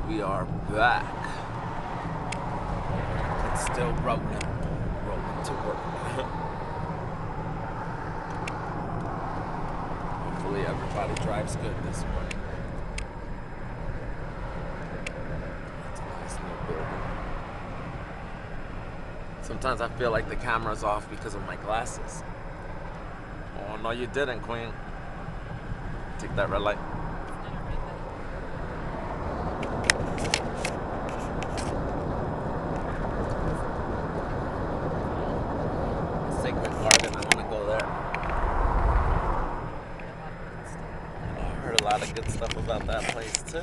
We are back. It's still rolling to work. Hopefully everybody drives good this morning. It's a nice new building. Sometimes I feel like the camera's off because of my glasses. Oh no, you didn't, Queen. Take that red light. Sacred Garden, I want to go there. I heard a lot of good stuff about that place too.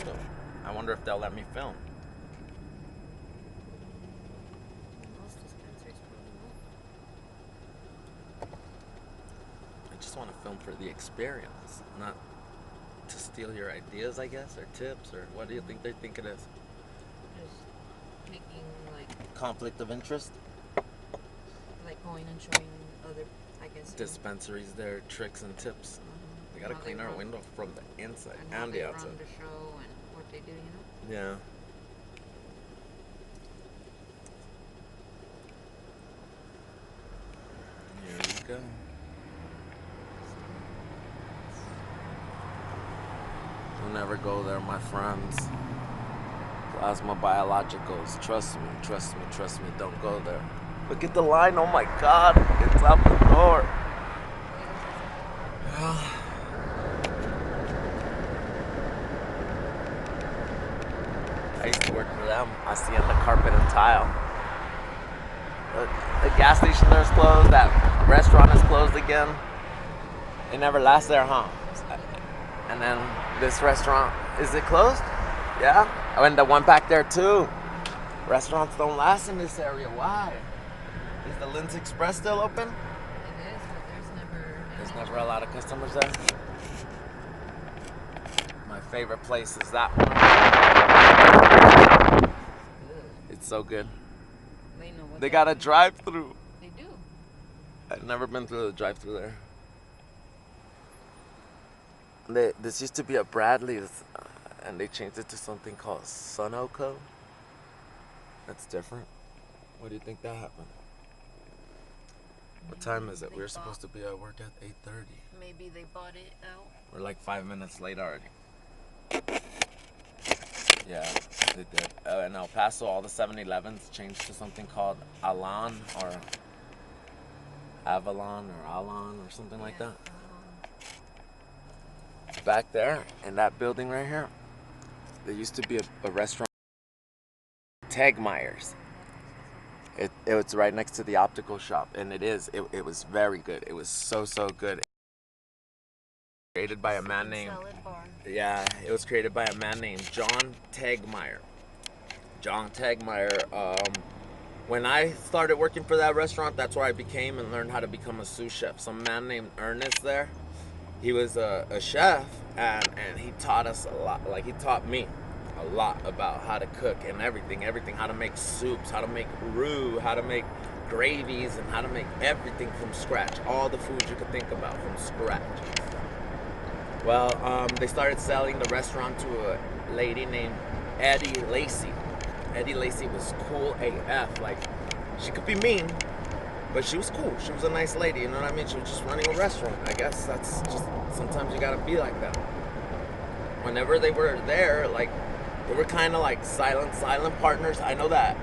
I wonder if they'll let me film. I just want to film for the experience, not to steal your ideas, I guess, or tips, or what do you think they think it is? Just making like Conflict of interest? like going and showing other, I guess, Dispensaries, their tricks and tips. We gotta how clean they our run. window from the inside and how and they the run outside. the show and what they do, you know. Yeah. Here we go. You'll never go there, my friends. Plasma biologicals. Trust me, trust me, trust me. Don't go there. Look at the line. Oh my God. It's out the door. I used to work for them. I see on the carpet and tile. The gas station there is closed. That restaurant is closed again. It never lasts there, huh? And then this restaurant, is it closed? Yeah? And the one back there too. Restaurants don't last in this area. Why? Is the Linz Express still open? It is, but There's never a lot of customers there. My favorite place is that one. It's so good. They know what They got a drive-through. They do. I've never been through the drive-through there. This used to be a Bradley's, and they changed it to something called Sunoco. That's different. What do you think that happened? What time is it? We were supposed to be at work at 8:30. Maybe they bought it out. We're like 5 minutes late already. Yeah, they did. In El Paso, all the 7-Elevens changed to something called Alon or Avalon or Alon or something like that. Back there in that building right here, there used to be a restaurant, Tegmeyer's. It's right next to the optical shop, and it was very good. It was so good. Created by a man named, it was created by a man named John Tegmeyer. John Tegmeyer. When I started working for that restaurant, that's where I became and learned how to become a sous chef. Some man named Ernest there, he was a chef, and he taught us a lot. Like, he taught me a lot about how to cook and everything, how to make soups, how to make roux, how to make gravies, and how to make everything from scratch. All the foods you could think about from scratch. Well, they started selling the restaurant to a lady named Eddie Lacy. Eddie Lacy was cool AF. Like, she could be mean, but she was cool. She was a nice lady, you know what I mean? She was just running a restaurant. I guess that's just, sometimes you gotta be like that. Whenever they were there, like, they were kind of like silent partners. I know that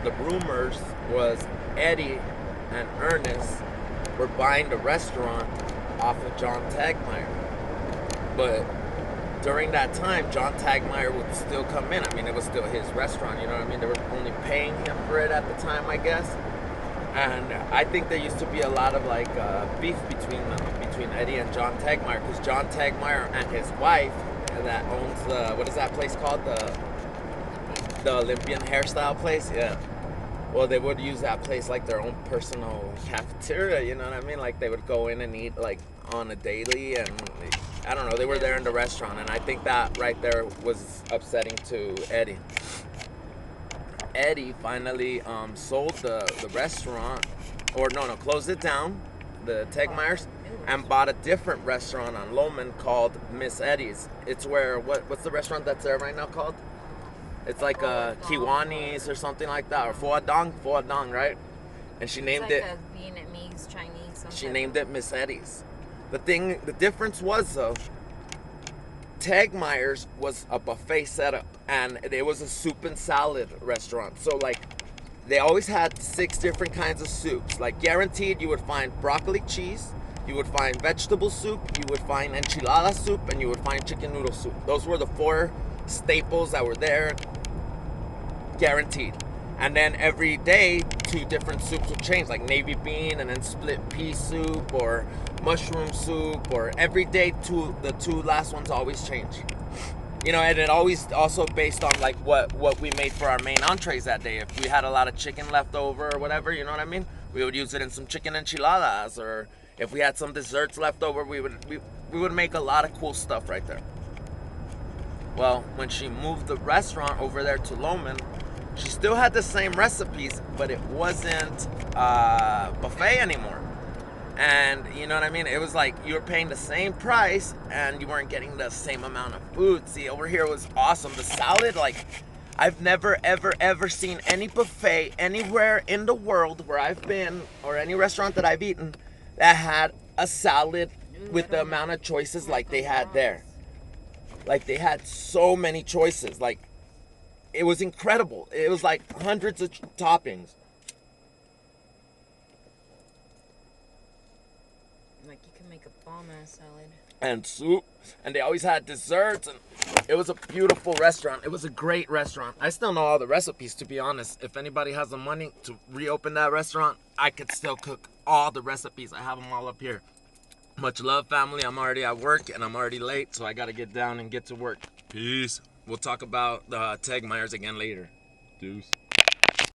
the rumors was Eddie and Ernest were buying the restaurant off of John Tegmeyer. But during that time, John Tegmeyer would still come in. I mean, it was still his restaurant, you know what I mean? They were only paying him for it at the time, I guess. And I think there used to be a lot of like beef between Eddie and John Tegmeyer, because John Tegmeyer and his wife that owns the, what is that place called? The Olympian hairstyle place? Yeah. Well, they would use that place like their own personal cafeteria, you know what I mean? Like, they would go in and eat like on a daily, and I don't know, they were there in the restaurant, and I think that right there was upsetting to Eddie. Eddie finally sold the restaurant, or no, closed it down, the Tegmeyers, and bought a different restaurant on Loman called Miss Eddie's. It's where, what's the restaurant that's there right now called? It's like a Kiwanis or something like that, or Pho Dong, right? And she It's named like it. a Vietnamese, Chinese. She named it Miss Eddie's. The difference was though, Tegmeyer's was a buffet setup, and it was a soup and salad restaurant. So like, they always had 6 different kinds of soups. Like guaranteed, you would find broccoli cheese, you would find vegetable soup, you would find enchilada soup, and you would find chicken noodle soup. Those were the 4 staples that were there, guaranteed. And then every day, 2 different soups would change, like navy bean and then split pea soup or mushroom soup, or every day the 2 last ones always change. You know, and it always also based on like what we made for our main entrees that day. If we had a lot of chicken left over or whatever, you know what I mean, we would use it in some chicken enchiladas. Or if we had some desserts left over, we would make a lot of cool stuff right there. Well, when she moved the restaurant over there to Loman, she still had the same recipes, but it wasn't buffet anymore. And you know what I mean? It was like you were paying the same price and you weren't getting the same amount of food. See, over here was awesome. The salad, like, I've never, ever, ever seen any buffet anywhere in the world where I've been, or any restaurant that I've eaten, that had a salad with the amount of choices like they had there. Like, they had so many choices. Like, it was incredible. It was like hundreds of toppings. Like you can make a bomb ass salad. And soup, and they always had desserts, and it was a beautiful restaurant. It was a great restaurant. I still know all the recipes, to be honest. If anybody has the money to reopen that restaurant, I could still cook all the recipes. I have them all up here. Much love, family. I'm already at work and I'm already late, so I gotta get down and get to work. Peace. We'll talk about the Tegmeyers again later. Deuce.